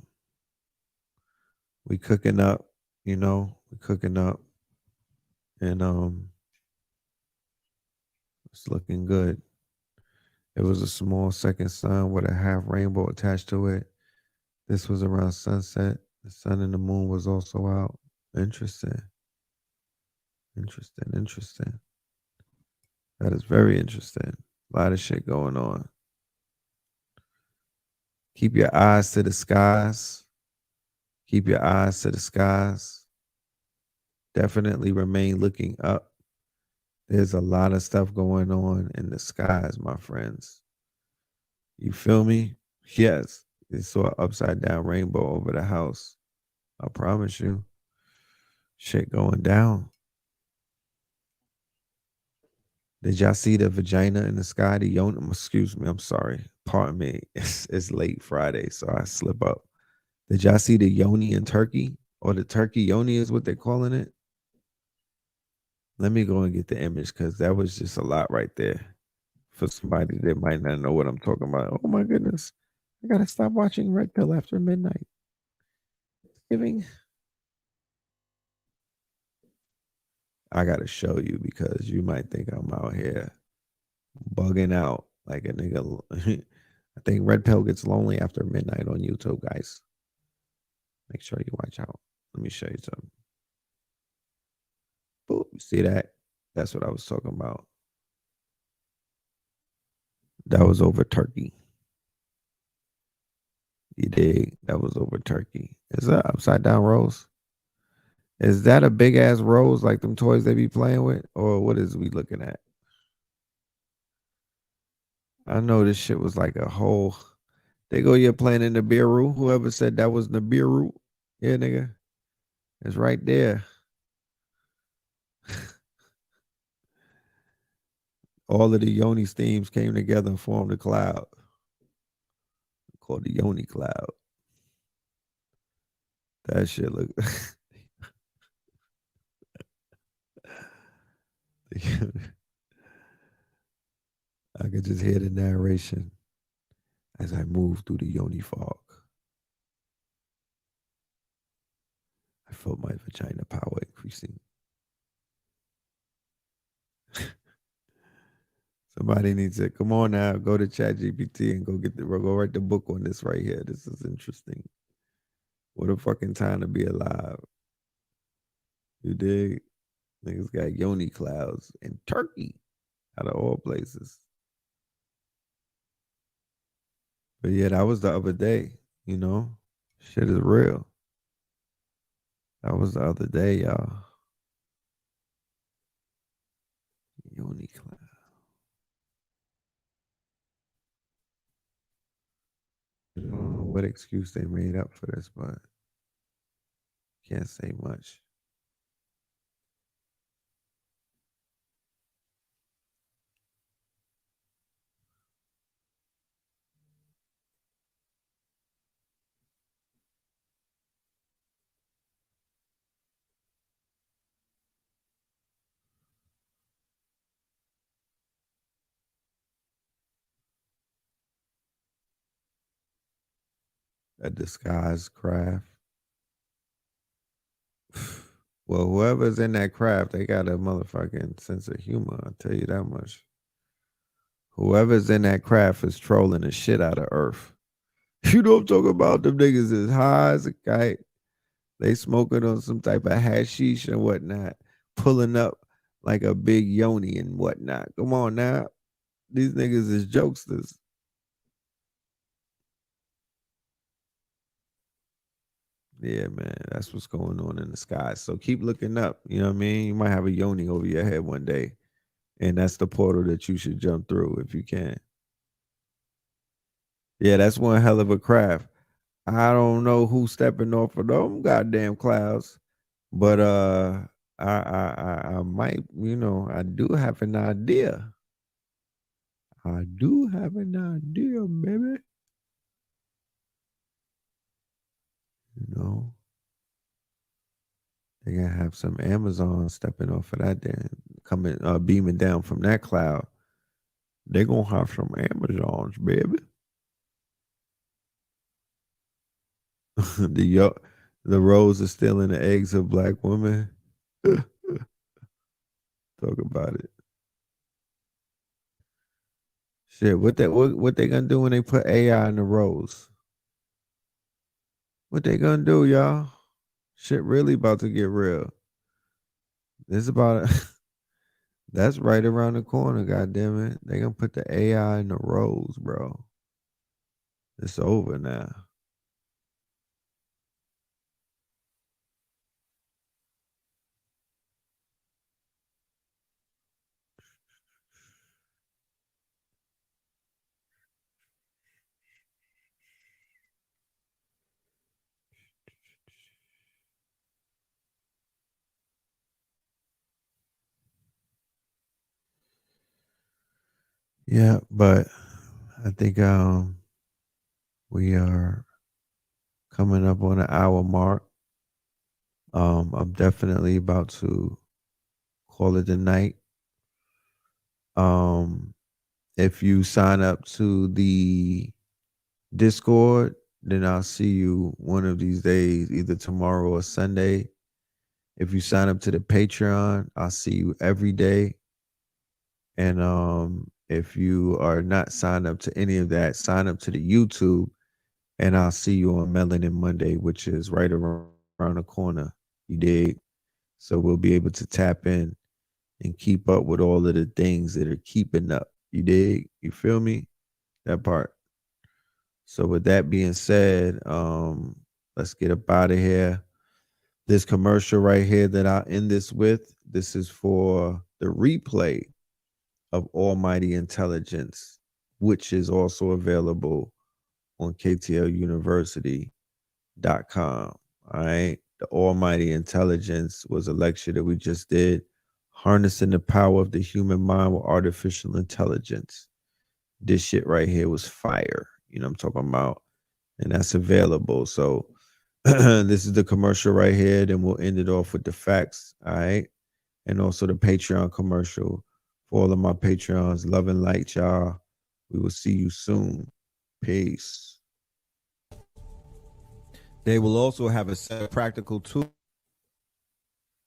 we cooking up, you know, we cooking up, and it's looking good. It was a small second sun with a half rainbow attached to it. This was around sunset. The sun and the moon was also out. Interesting. Interesting. Interesting. That is very interesting. A lot of shit going on. Keep your eyes to the skies. Keep your eyes to the skies. Definitely remain looking up. There's a lot of stuff going on in the skies, my friends. You feel me? Yes. You saw an upside down rainbow over the house. I promise you. Shit going down. Did y'all see the vagina in the sky? The yoni, excuse me, I'm sorry. Pardon me. It's late Friday, so I slip up. Did y'all see the yoni in Turkey? Or the turkey yoni is what they're calling it? Let me go and get the image because that was just a lot right there for somebody that might not know what I'm talking about. Oh my goodness. I gotta stop watching Red Pill after midnight. Giving. I gotta show you because you might think I'm out here bugging out like a nigga. I think Red Pill gets lonely after midnight on YouTube, guys. Make sure you watch out. Let me show you something. Boop, see that? That's what I was talking about. That was over Turkey. You dig? That was over Turkey. Is that upside down rose? Is that a big ass rose like them toys they be playing with? Or what is we looking at? I know this shit was like a whole. They go, you're playing in the Nibiru. Whoever said that was Nibiru. Yeah, nigga. It's right there. All of the Yoni themes came together and formed a cloud called the Yoni cloud. That shit look. I could just hear the narration as I move through the Yoni fog. I felt my vagina power increasing. Somebody needs to come on now, go to ChatGPT and go write the book on this right here. This is interesting. What a fucking time to be alive. You dig? Niggas got Yoni clouds in Turkey, out of all places. But yeah, that was the other day, you know? Shit is real. That was the other day, y'all. Yoni cloud. I don't know what excuse they made up for this, but can't say much. A disguised craft. Well, whoever's in that craft, they got a motherfucking sense of humor. I'll tell you that much. Whoever's in that craft is trolling the shit out of Earth. You know what I'm talking about? Them niggas is high as a kite. They smoking on some type of hashish and whatnot, pulling up like a big yoni and whatnot. Come on now. These niggas is jokesters. Yeah, man, that's what's going on in the sky. So keep looking up. You know what I mean? You might have a yoni over your head one day, and that's the portal that you should jump through if you can. Yeah, that's one hell of a craft. I don't know who's stepping off of them goddamn clouds, but I might, you know, I do have an idea. I do have an idea, baby. You know, they gotta have some Amazon stepping off of that damn coming beaming down from that cloud. They gonna have some Amazons, baby. The rose is still in the eggs of black women. Talk about it. Shit, what they gonna do when they put AI in the rose? What they gonna do, y'all? Shit really about to get real. This about that's right around the corner, goddamn it. They gonna put the AI in the rose, bro. It's over now. Yeah, but I think we are coming up on an hour mark. I'm definitely about to call it a night. If you sign up to the Discord, then I'll see you one of these days, either tomorrow or Sunday. If you sign up to the Patreon, I'll see you every day. And if you are not signed up to any of that, sign up to the YouTube, and I'll see you on Melanin Monday, which is right around the corner. You dig? So we'll be able to tap in and keep up with all of the things that are keeping up. You dig? You feel me? That part. So with that being said, let's get up out of here. This commercial right here that I'll end this with, this is for the replay of Almighty Intelligence, which is also available on KTLUniversity.com. All right. The Almighty Intelligence was a lecture that we just did, harnessing the power of the human mind with artificial intelligence. This shit right here was fire. You know what I'm talking about? And that's available. So this is the commercial right here. Then we'll end it off with the facts. All right. And also the Patreon commercial. For all of my Patreons, love and light, y'all. We will see you soon. Peace. They will also have a set of practical tools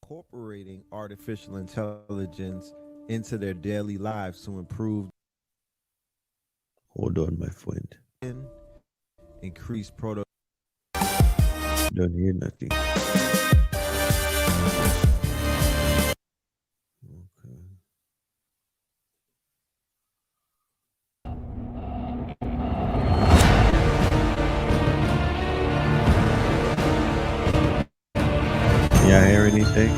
incorporating artificial intelligence into their daily lives to improve. Hold on, my friend. Increase product. Don't hear nothing. Y'all hear anything?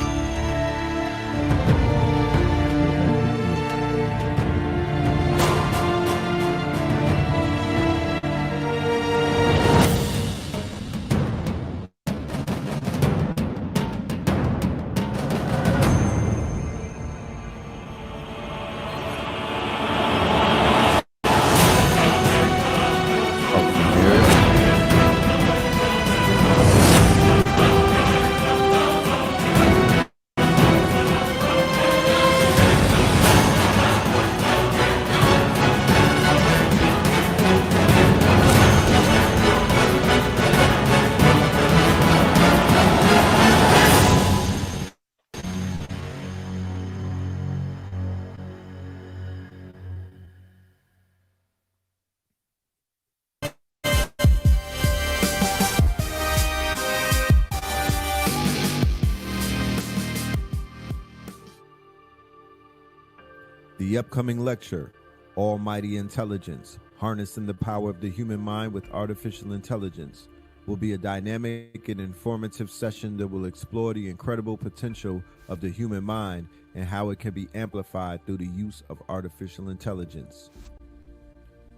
The upcoming lecture, Almighty Intelligence, Harnessing the Power of the Human Mind with Artificial Intelligence, will be a dynamic and informative session that will explore the incredible potential of the human mind and how it can be amplified through the use of artificial intelligence.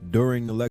During the lecture,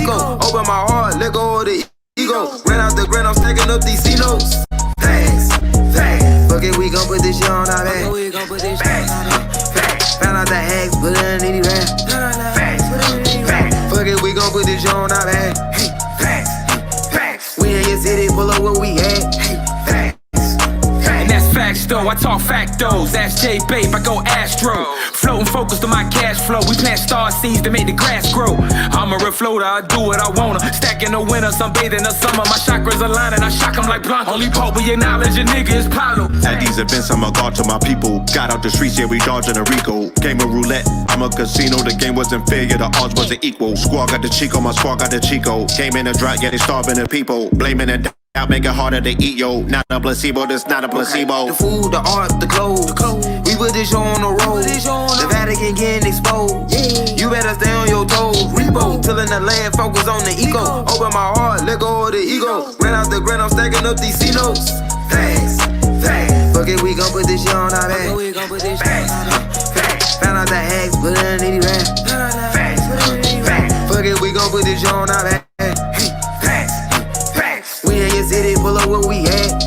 Open my heart, let go of the ego. Ran out the grind, I'm stacking up these C-notes. Facts, facts. Fuck it, we gon' put this shit on our back. Facts. Found out the hacks, put it underneath the rap. Facts. Fuck it, we gon' put this shit on our back. Facts. We in your city, pull up where we at. Facts. And that's facts though, I talk factos. That's J Babe, I go Astro. Floating focused on my cash flow. We plant star seeds to make the grass grow. I'm a refloater, I do what I wanna. Stacking the winter, sunbathing the summer. My chakras align and I shock them like Blanco. Only Pope we acknowledge a nigga is Paulo. At these events, I'm a god to my people. Got out the streets, yeah, we dodging a Rico. Game of roulette, I'm a casino. The game wasn't fair, yeah, the odds wasn't equal. Squad got the Chico, my squad got the Chico. Game in a drought, yeah, they starving the people. Blaming it out, make it harder to eat, yo. Not a placebo, this not a placebo. The food, the art, the clothes. We put this show on the road. The Vatican getting exposed. You better stay on your toes. Repo, till in the land, focus on the eco. Open my heart, let go of the ego. Ran out the grind, I'm stacking up these C-notes. Facts, facts. Fuck it, we gon' put this shit on our back. Facts. Found out the hacks, put it in nitty rap. Facts, facts. Fuck it, we gon' put this show on our back. Facts, facts. We in your city, pull up where we at.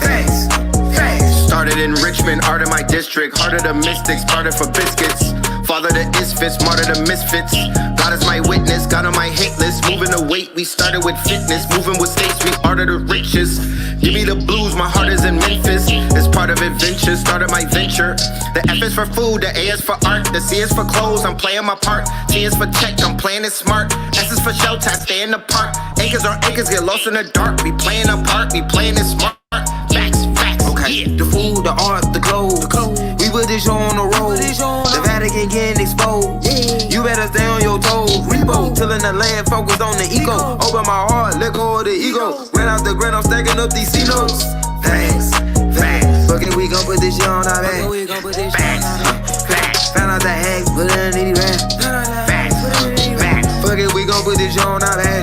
Facts, facts. Started in Richmond, art of my district. Heart of the mystics, started for biscuits. Father the isfits, martyr the misfits. God is my witness, God on my hit list. Moving the weight, we started with fitness. Moving with states, we art of the richest. Give me the blues, my heart is in Memphis. It's part of adventure, started my venture. The F is for food, the A is for art. The C is for clothes, I'm playing my part. T is for tech, I'm playing it smart. S is for show time, stay in the park. Acres on acres, get lost in the dark. We playing a part, we playing it smart. Facts, facts, okay. The food, the art, the clothes. We put this show on the road. The Vatican getting exposed. You better stay on your toes. Repo, tilling the land, focused on the ego. Open my heart, let go of the ego. Ran out the grind, I'm stacking up these C-notes. Facts, facts. Fuck it, we gon' put this shit on our back. Facts, facts. Found out the hacks, put it in nitty rap. Facts, facts. Fuck it, we gon' put this shit on our back.